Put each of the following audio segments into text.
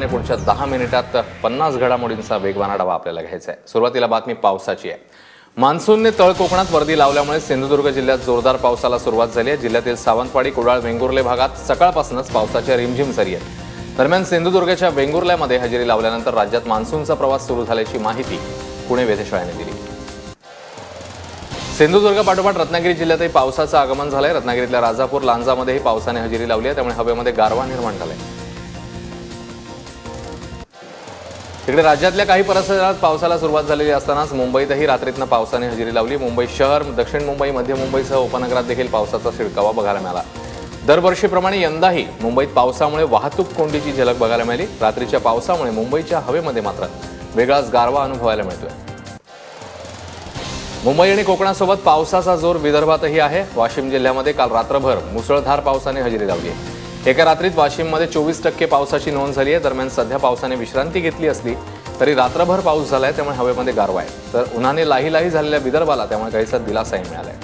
आणि पुढच्या 10 मिनिटात 50 घडामोडींचा वेगवान आढावा आपल्याला घ्यायचा आहे। सुरुवातीला बातमी पावसाची आहे। मान्सूनने तळ कोकणात वर्दी लावल्यामुळे सिंधुदुर्ग जिल्ह्यात जोरदार पावसाला सुरुवात झाली आहे। जिल्ह्यातील सावंतवाडी, कुडाळ, वेंगुर्ले भागात सकाळपासूनच पावसाच्या रिमझिम सरी आहेत। दरम्यान सिंधुदुर्गच्या वेंगुर्ल्यामध्ये हजेरी लावल्यानंतर राज्यात मान्सूनचा प्रवास सुरू झाल्याची माहिती पुणे वेधशाळेने दिली। सिंधुदुर्ग पाठोपाठ रत्नागिरी जिल्ह्यातही पावसाचं आगमन झालंय। रत्नागिरीतल्या राजापूर, लांजामध्येही पावसाने हजेरी लावली आहे, त्यामुळे हवेमध्ये गारवा निर्माण झालाय। तिकडे राज्यातल्या काही परिसरात पावसाला सुरुवात झालेली असतानाच मुंबईतही रात्रीतनं पावसाने हजेरी लावली। मुंबई शहर, दक्षिण मुंबई, मध्य मुंबईसह उपनगरात देखील पावसाचा शिडकावा बघायला मिळाला। दरवर्षीप्रमाणे यंदाही मुंबईत पावसामुळे वाहतूक कोंडीची झलक बघायला मिळाली। रात्रीच्या पावसामुळे मुंबईच्या हवेमध्ये मात्र वेगळाच गारवा अनुभवायला मिळतोय। मुंबई आणि कोकणासोबत पावसाचा जोर विदर्भातही आहे। वाशिम जिल्ह्यामध्ये काल रात्रभर मुसळधार पावसाने हजेरी लावली आहे। एका रात्रीत वाशिममध्ये 24% पावसाची नोंद झाली आहे। दरम्यान सध्या पावसाने विश्रांती घेतली असली तरी रात्रभर पाऊस झालाय, त्यामुळे हवेमध्ये गारवा आहे। तर उन्हाने लाही झालेल्या विदर्भाला त्यामुळे काहीसा दिलासाही मिळालाय।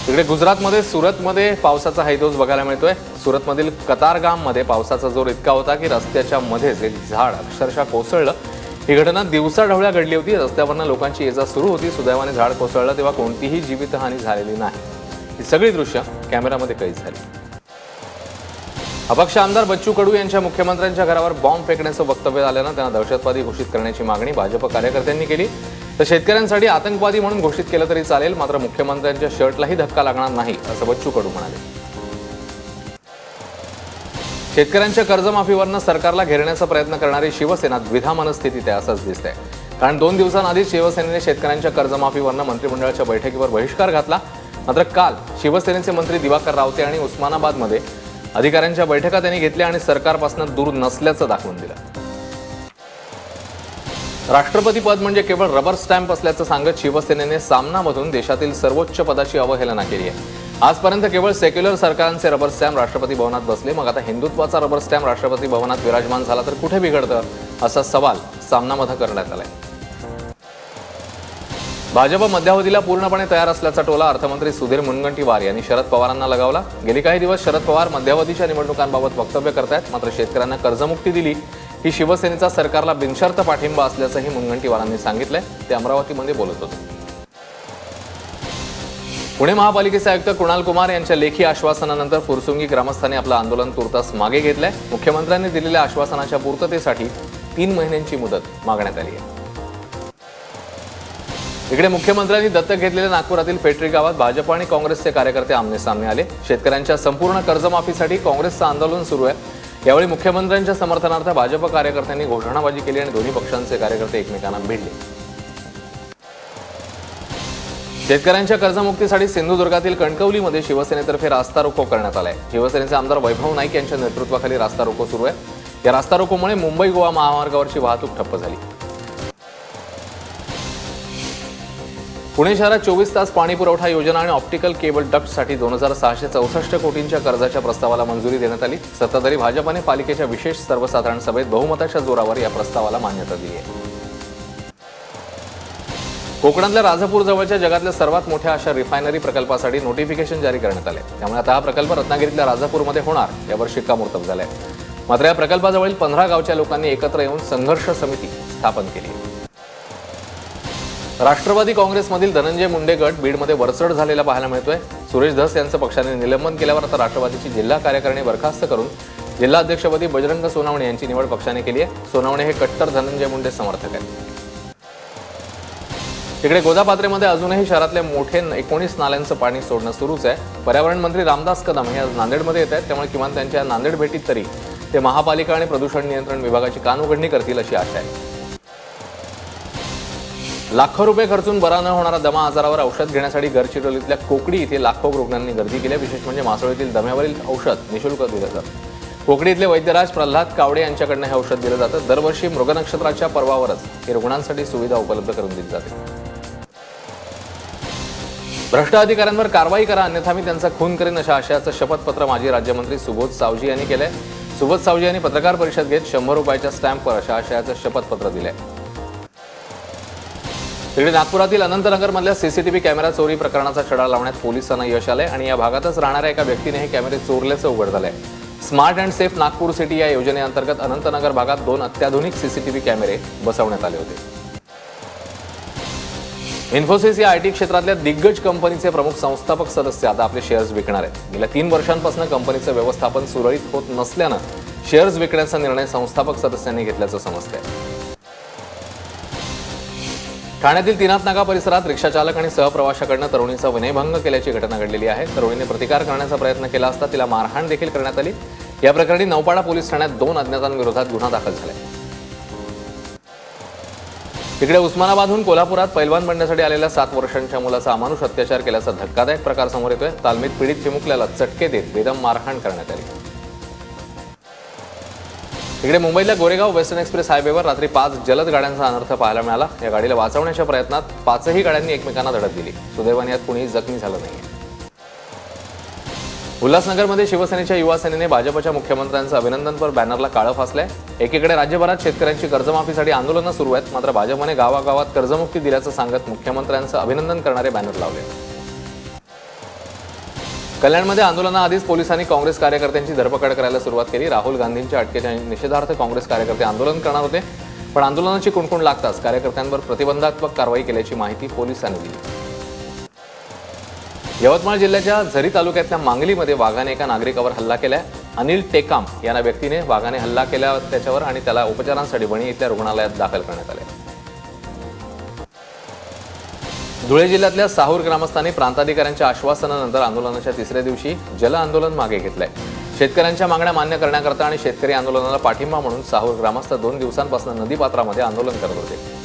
तिकडे गुजरातमध्ये सुरतमध्ये पावसाचा हैदोस बघायला मिळतोय। सुरतमधील कतारगाममध्ये पावसाचा जोर इतका होता की रस्त्याच्या मध्येच एक झाड अक्षरशः कोसळलं। ही घटना दिवसाढवळ्या घडली होती। रस्त्यावरनं लोकांची ये जा सुरू होती। सुदैवाने झाड कोसळलं तेव्हा कोणतीही जीवितहानी झालेली नाही। ही सगळी दृश्य कॅमेरामध्ये कैद झाली। अपक्ष आमदार बच्चू कडू यांच्या मुख्यमंत्र्यांच्या घरावर बॉम्ब फेकण्याचं वक्तव्य आल्यानं त्यांना दहशतवादी घोषित करण्याची मागणी भाजप कार्यकर्त्यांनी केली। तर शेतकऱ्यांसाठी आतंकवादी म्हणून घोषित केलं तरी चालेल, मात्र मुख्यमंत्र्यांच्या शर्टलाही धक्का लागणार नाही असं बच्चू कडू म्हणाले। शेतकऱ्यांच्या कर्जमाफीवरनं सरकारला घेरण्याचा प्रयत्न करणारी शिवसेना द्विधा मनस्थितीत आहे असंच दिसतंय। कारण 2 दिवसांआधीच शिवसेनेने शेतकऱ्यांच्या कर्जमाफीवरनं मंत्रिमंडळाच्या बैठकीवर बहिष्कार घातला। मात्र काल शिवसेनेचे मंत्री दिवाकर रावते आणि उस्मानाबादमध्ये अधिकाऱ्यांच्या बैठका त्यांनी घेतल्या आणि सरकारपासून दूर नसल्याचं दाखवून दिलं। राष्ट्रपती पद म्हणजे केवळ रबर स्टॅम्प असल्याचं सांगत शिवसेनेने सामनामधून देशातील सर्वोच्च पदाची अवहेलना केली आहे। आजपर्यंत केवळ सेक्युलर सरकारांचे रबर स्टॅम्प राष्ट्रपती भवनात बसले, मग आता हिंदुत्वाचा रबर स्टॅम्प राष्ट्रपती भवनात विराजमान झाला तर कुठे बिघडतं असा सवाल सामनामध्ये करण्यात आलाय। भाजप मध्यावधीला पूर्णपणे तयार असल्याचा टोला अर्थमंत्री सुधीर मुनगंटीवार यांनी शरद पवारांना लगावला। गेली काही दिवस शरद पवार मध्यावधीच्या निवडणुकांबाबत वक्तव्य करतायत, मात्र शेतकऱ्यांना कर्जमुक्ती दिली ही शिवसेनेचा सरकारला बिनशर्त पाठिंबा असल्याचंही मुनगंटीवारांनी सांगितलंय। ते अमरावतीमध्ये बोलत होते। पुणे महापालिकेचे आयुक्त कुणाल कुमार यांच्या लेखी आश्वासनानंतर फुरसुंगी ग्रामस्थांनी आपलं आंदोलन तुर्तास मागे घेतलंय। मुख्यमंत्र्यांनी दिलेल्या आश्वासनाच्या पूर्ततेसाठी 3 महिन्यांची मुदत मागण्यात आली आहे। इकडे मुख्यमंत्र्यांनी दत्तक घेतलेल्या नागपुरातील फेटरी गावात भाजप आणि काँग्रेसचे कार्यकर्ते आमने-सामने आले। शेतकऱ्यांच्या संपूर्ण कर्जमाफीसाठी काँग्रेसचं आंदोलन सुरू आहे। यावेळी मुख्यमंत्र्यांच्या समर्थनार्थ भाजप कार्यकर्त्यांनी घोषणाबाजी केली आणि दोन्ही पक्षांचे कार्यकर्ते एकमेकांना भिडले। शेतकऱ्यांच्या कर्जमुक्तीसाठी सिंधुदुर्गातील कणकवलीमध्ये शिवसेनेतर्फे रास्ता रोको करण्यात आलाय। शिवसेनेचे आमदार वैभव नाईक यांच्या नेतृत्वाखाली रास्ता रोको सुरू आहे। या रास्ता रोकोमुळे मुंबई गोवा महामार्गावरची वाहतूक ठप्प झाली। पुणे शहरात 24 तास पाणी पुरवठा योजना आणि ऑप्टिकल केबल डक्टसाठी 2664 कोटींच्या कर्जाच्या प्रस्तावाला मंजुरी देण्यात आली। सत्ताधारी भाजपने पालिकेच्या विशेष सर्वसाधारण सभेत बहुमताच्या जोरावर या प्रस्तावाला मान्यता दिली आहे। कोकणातल्या राजापूर जवळच्या जगातल्या सर्वात मोठ्या अशा रिफायनरी प्रकल्पासाठी नोटिफिकेशन जारी करण्यात आले। त्यामुळे आता हा प्रकल्प रत्नागिरीतल्या राजापूरमध्ये होणार यावर शिक्कामोर्तब झालंय। मात्र या प्रकल्पाजवळील 15 गावच्या लोकांनी एकत्र येऊन संघर्ष समिती स्थापन केली। राष्ट्रवादी काँग्रेसमधील धनंजय मुंडे गट बीडमध्ये वरचढ झालेला पाहायला मिळतोय। सुरेश धस यांचं पक्षाने निलंबन केल्यावर आता राष्ट्रवादीची जिल्हा कार्यकारिणी बरखास्त करून जिल्हा अध्यक्षपदी बजरंग सोनावणे यांची निवड पक्षाने केली आहे। सोनावणे हे कट्टर धनंजय मुंडे समर्थक आहेत। तिकडे गोदापात्रेमध्ये अजूनही शहरातल्या मोठे 19 नाल्यांचं पाणी सोडणं सुरूच आहे। पर्यावरण मंत्री रामदास कदम हे आज नांदेडमध्ये येत आहेत, त्यामुळे किमान त्यांच्या नांदेड भेटीत तरी ते महापालिका आणि प्रदूषण नियंत्रण विभागाची कानउघडणी करतील अशी आशा आहे। लाखो रुपये खर्चून बरा न होणारा दमा आजारावर औषध घेण्यासाठी गडचिरोलीतल्या कोकडी इथे लाखो रुग्णांनी गर्दी केली। विशेष म्हणजे मासोळीतील दम्यावरील औषध निःशुल्क दिलं जातं। कोकडी इथले वैद्यराज प्रल्हाद कावडे यांच्याकडनं हे औषध दिलं जातं। दरवर्षी मृग नक्षत्राच्या पर्वावरच हे रुग्णांसाठी सुविधा उपलब्ध करून दिली जाते। भ्रष्ट अधिकाऱ्यांवर कारवाई करा, अन्यथा मी त्यांचा खून करेन अशा आशयाचं शपथपत्र माजी राज्यमंत्री सुबोध सावजी यांनी केलंय। सुबोध सावजी यांनी पत्रकार परिषद घेत 100 रुपयाच्या स्टॅम्पवर अशा आशयाचं शपथपत्र दिलंय। तिकडे नागपुरातील अनंतनगरमधल्या सीसीटीव्ही कॅमेरा चोरी प्रकरणाचा छडा लावण्यात पोलिसांना यश आलंय आणि या भागातच राहणाऱ्या एका व्यक्तीने हे कॅमेरे चोरल्याचं उघड झालंय। Smart and safe Nagpur city या योजनेअंतर्गत अनंतनगर भागात 2 अत्याधुनिक सीसीटीव्ही कॅमेरे बसवण्यात आले होते. इन्फोसिस या आयटी क्षेत्रातल्या दिग्गज कंपनीचे प्रमुख संस्थापक सदस्य आता आपले शेअर्स विकणार आहेत. गेल्या 3 वर्षांपासून कंपनीचं व्यवस्थापन सुरळीत होत नसल्यानं शेअर्स विकण्याचा निर्णय संस्थापक सदस्यांनी घेतल्याचं समजतंय. ठाण्यातील तीनाथ नाका परिसरात रिक्षाचालक आणि सहप्रवाशाकडनं तरुणीचा विनयभंग केल्याची घटना घडलेली आहे. तरुणीने प्रतिकार करण्याचा प्रयत्न केला असता तिला मारहाण देखील करण्यात आली. या प्रकरणी नौपाडा पोलीस ठाण्यात 2 अज्ञातांविरोधात गुन्हा दाखल झालाय. तिकडे उस्मानाबादहून कोल्हापुरात पैलवान बनण्यासाठी आलेल्या 7 वर्षांच्या मुलाचा अमानुष अत्याचार केल्याचा धक्कादायक प्रकार समोर येतोय. तालमीत पीडित चिमुकल्याला चटके देत बेदम मारहाण करण्यात आली. इकडे मुंबईतल्या गोरेगाव वेस्टर्न एक्सप्रेस हायवेवर रात्री 5 जलद गाड्यांचा अनर्थ पाहायला मिळाला. या गाडीला वाचवण्याच्या प्रयत्नात 5ही गाड्यांनी एकमेकांना धडक दिली. सुदैवाने यात कुणीही जखमी झालं नाहीये. उल्हासनगरमध्ये शिवसेनेच्या युवा सेनेने भाजपच्या मुख्यमंत्र्यांचं अभिनंदनपर बॅनरला काळं फासलंय. एकीकडे राज्यभरात शेतकऱ्यांची कर्जमाफीसाठी आंदोलनं सुरू आहेत. मात्र भाजपने गावागावात कर्जमुक्ती दिल्याचं सांगत मुख्यमंत्र्यांचं अभिनंदन करणारे बॅनर लावले. कल्याणमध्ये आंदोलनाआधीच पोलिसांनी काँग्रेस कार्यकर्त्यांची धरपकड करायला सुरुवात केली. राहुल गांधींच्या अटकेच्या निषेधार्थ काँग्रेस कार्यकर्ते आंदोलन करणार होते, पण आंदोलनाची कुणकुण लागताच कार्यकर्त्यांवर प्रतिबंधात्मक कारवाई केल्याची माहिती पोलिसांनी दिली. यवतमाळ जिल्ह्याच्या झरी तालुक्यातल्या मांगलीमध्ये वाघाने एका नागरिकावर हल्ला केलाय. अनिल टेकाम या व्यक्तीने वाघाने हल्ला केला त्याच्यावर आणि त्याला उपचारांसाठी वणी इथल्या रुग्णालयात दाखल करण्यात आले. धुळे जिल्ह्यातल्या साहूर ग्रामस्थांनी प्रांताधिकाऱ्यांच्या आश्वासनानंतर आंदोलनाच्या 3ऱ्या दिवशी जल आंदोलन मागे घेतलंय. शेतकऱ्यांच्या मागण्या मान्य करण्याकरता आणि शेतकरी आंदोलनाला पाठिंबा म्हणून साहूर ग्रामस्थ 2 दिवसांपासून नदीपात्रामध्ये आंदोलन करत होते.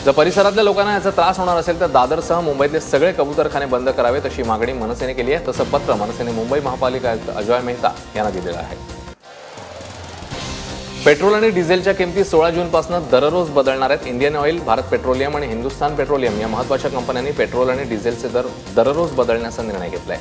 जर परिसरातल्या लोकांना याचा त्रास होणार असेल तर दादरसह मुंबईतले सगळे कबूतरखाने बंद करावेत अशी मागणी मनसेने केली आहे. तसं पत्र मनसेने मुंबई महापालिका आयुक्त अजय मेहता यांना दिलेलं आहे. पेट्रोल आणि डिझेलच्या किमती 16 जूनपासून दररोज बदलणार आहेत. इंडियन ऑइल, भारत पेट्रोलियम आणि हिंदुस्थान पेट्रोलियम या महत्त्वाच्या कंपन्यांनी पेट्रोल आणि डिझेलचे दर दररोज बदलण्याचा निर्णय घेतलाय.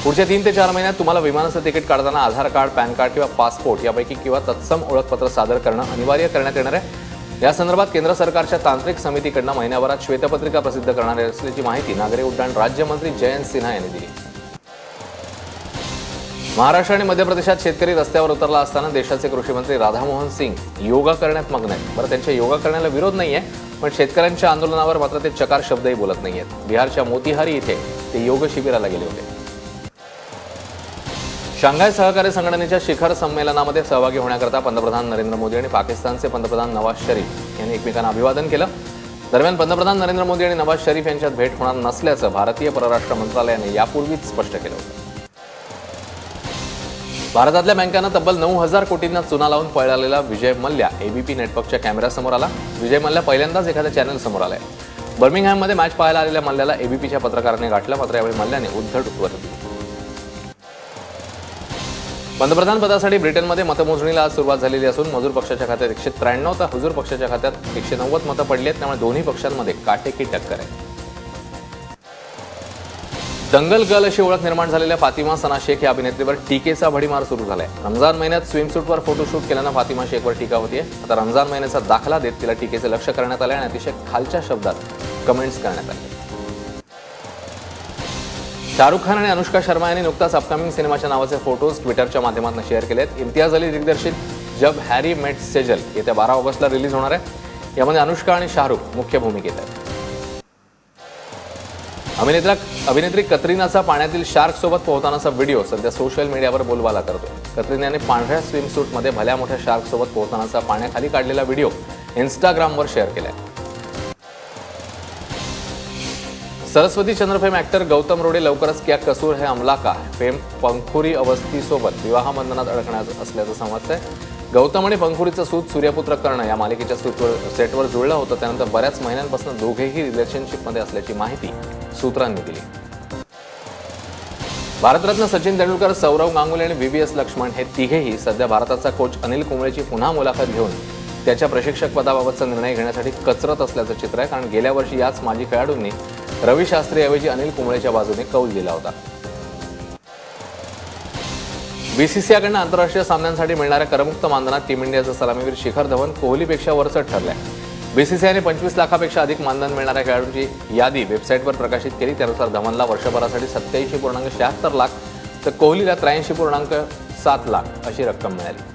पुढच्या 3 ते 4 महिन्यात तुम्हाला विमानाचं तिकीट काढताना आधार कार्ड, पॅन कार्ड किंवा पासपोर्ट यापैकी किंवा तत्सम ओळखपत्र सादर करणं अनिवार्य करण्यात येणार आहे. या संदर्भात केंद्र सरकारच्या तांत्रिक समितीकडून महिन्याभरात श्वेतपत्रिका प्रसिद्ध करणार असल्याची माहिती नागरी उड्डाण राज्यमंत्री जयंत सिन्हा यांनी दिली. महाराष्ट्र आणि मध्य प्रदेशात शेतकरी रस्त्यावर उतरला असताना देशाचे कृषी मंत्री राधामोहन सिंग योगा करण्यात मग्न आहेत. बरं, त्यांच्या योगा करण्याला विरोध नाहीये, पण शेतकऱ्यांच्या आंदोलनावर मात्र ते चकार शब्दही बोलत नाहीयेत. बिहारच्या मोतीहारी इथे ते योग शिबिराला गेले होते. शांघाय सहकार्य संघटनेच्या शिखर संमेलनामध्ये सहभागी होण्याकरता पंतप्रधान नरेंद्र मोदी आणि पाकिस्तानचे पंतप्रधान नवाज शरीफ यांनी एकमेकांना अभिवादन केलं. दरम्यान पंतप्रधान नरेंद्र मोदी आणि नवाज शरीफ यांच्यात भेट होणार नसल्याचं भारतीय परराष्ट्र मंत्रालयाने यापूर्वीच स्पष्ट केलं होतं. भारतातल्या बँकांना तब्बल 9,000 कोटींना चुना लावून पळालेला विजय मल्ल्या एबीपी नेटवर्कच्या कॅमेऱ्यासमोर आला. विजय मल्ल्या पहिल्यांदाच एखाद्या चॅनल समोर आलाय. बर्मिंगहॅममध्ये मॅच पाहायला आलेल्या मल्ल्याला एबीपीच्या पत्रकाराने गाठलं. मात्र यावेळी मल्ल्याने उद्धट उत्तर दिली. पंतप्रधान पदासाठी ब्रिटनमध्ये मतमोजणीला आज सुरुवात झालेली असून मजूर पक्षाच्या खात्यात 193 तर हुजूर पक्षाच्या खात्यात 190 मतं पडली आहेत. त्यामुळे दोन्ही पक्षांमध्ये काटेकी टक्कर आहे. दंगल गर्ल अशी ओळख निर्माण झालेल्या फातिमा सना शेख या अभिनेत्रीवर टीकेचा भडीमार सुरू झालाय. रमजान महिन्यात स्विमसूटवर फोटोशूट केल्यानं फातिमा शेखवर टीका होतीये. आता रमजान महिन्याचा दाखला देत तिला टीकेचे लक्ष करण्यात आले आणि अतिशय खालच्या शब्दात कमेंट्स करण्यात आले. शाहरुख खान आणि अनुष्का शर्मा यांनी नुकताच अपकमिंग सिनेमाच्या नावाचे फोटोज ट्विटरच्या माध्यमातून शेअर केले आहेत. इम्तियाज अली दिग्दर्शित जब हॅरी मेट सेजल येत्या 12 ऑगस्टला रिलीज होणार आहे. यामध्ये अनुष्का आणि शाहरुख मुख्य भूमिकेत आहेत. अभिनेत्री कतरिनाचा पाण्यातील शार्क सोबत पोहतानाचा व्हिडिओ सध्या सोशल मीडियावर बोलबाला करतोय. कतरिनाने पांढऱ्या स्विमसूटमध्ये भल्या मोठ्या शार्क सोबत पोहतानाचा पाण्याखाली काढलेला व्हिडिओ इन्स्टाग्रामवर शेअर केलाय. सरस्वती चंद्रफेम ऍक्टर गौतम रोडे लवकरच क्या कसूर है अमला का फेम पंखुरी अवस्थीसोबत विवाहबंधनात अडकण्यात असल्याचं समजतंय. गौतम आणि पंखुरीचं सूत सूर्यपुत्र कर्ण या मालिकेच्या सेटवर जुळलं होतं. त्यानंतर बऱ्याच महिन्यांपासून दोघेही रिलेशनशिपमध्ये असल्याची माहिती सूत्रांनी दिली. भारतरत्न सचिन तेंडुलकर, सौरव गांगुली आणि व्हीव्हीएस लक्ष्मण हे तिघेही सध्या भारताचा कोच अनिल कुंबळेची पुन्हा मुलाखत घेऊन त्याच्या प्रशिक्षक पदाबाबतचा निर्णय घेण्यासाठी कचरत असल्याचं चित्र आहे. कारण गेल्या वर्षी याच माजी खेळाडूंनी रवी शास्त्रीऐवजी अनिल कुंबळेच्या बाजूने कौल दिला होता. बीसीसीआयकडून आंतरराष्ट्रीय सामन्यांसाठी मिळणाऱ्या करमुक्त मानधनात टीम इंडियाचा सलामीवीर शिखर धवन कोहलीपेक्षा वरचढ ठरलाय. बीसीसीआयने 25 लाखापेक्षा अधिक मानधन मिळणाऱ्या खेळाडूंची यादी वेबसाईटवर प्रकाशित केली. त्यानुसार धवनला वर्षभरासाठी 87.76 लाख तर कोहलीला 83.7 लाख अशी रक्कम मिळाली.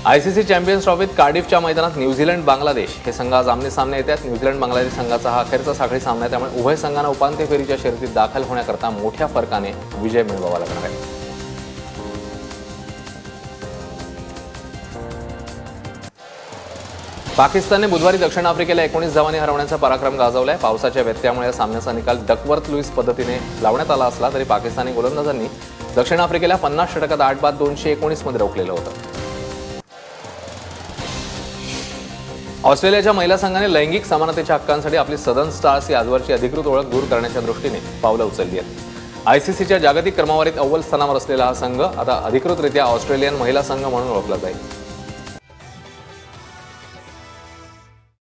आयसीसी चॅम्पियन्स ट्रॉफीत कार्डिफच्या मैदानात न्यूझीलंड बांगलादेश हे संघ आज आमने सामने येतात. न्यूझीलंड बांगलादेश संघाचा हा अखेरचा साखळी सामना आहे, त्यामुळे उभय संघांना उपांत्य फेरीच्या शर्यतीत दाखल होण्याकरता मोठ्या फरकाने विजय मिळवावा लागणार आहे. पाकिस्तानने बुधवारी दक्षिण आफ्रिकेला 19 धावांनी हरवण्याचा पराक्रम गाजवलाय. पावसाच्या व्यत्ययामुळे सामन्याचा निकाल डकवर्थ लुईस पद्धतीने लावण्यात आला असला तरी पाकिस्तानी गोलंदाजांनी दक्षिण आफ्रिकेला 50 षटकात 8 बाद 219 मध्ये रोखलेलं होतं. ऑस्ट्रेलियाच्या महिला संघाने लैंगिक समानतेच्या हक्कांसाठी आपली सदर्न स्टार्स ही आजवरची अधिकृत ओळख दूर करण्याच्या दृष्टीने पावलं उचलली आहेत. आयसीसीच्या जागतिक क्रमवारीत अव्वल स्थानावर असलेला हा संघ आता अधिकृतरित्या ऑस्ट्रेलियन महिला संघ म्हणून ओळखला जाईल.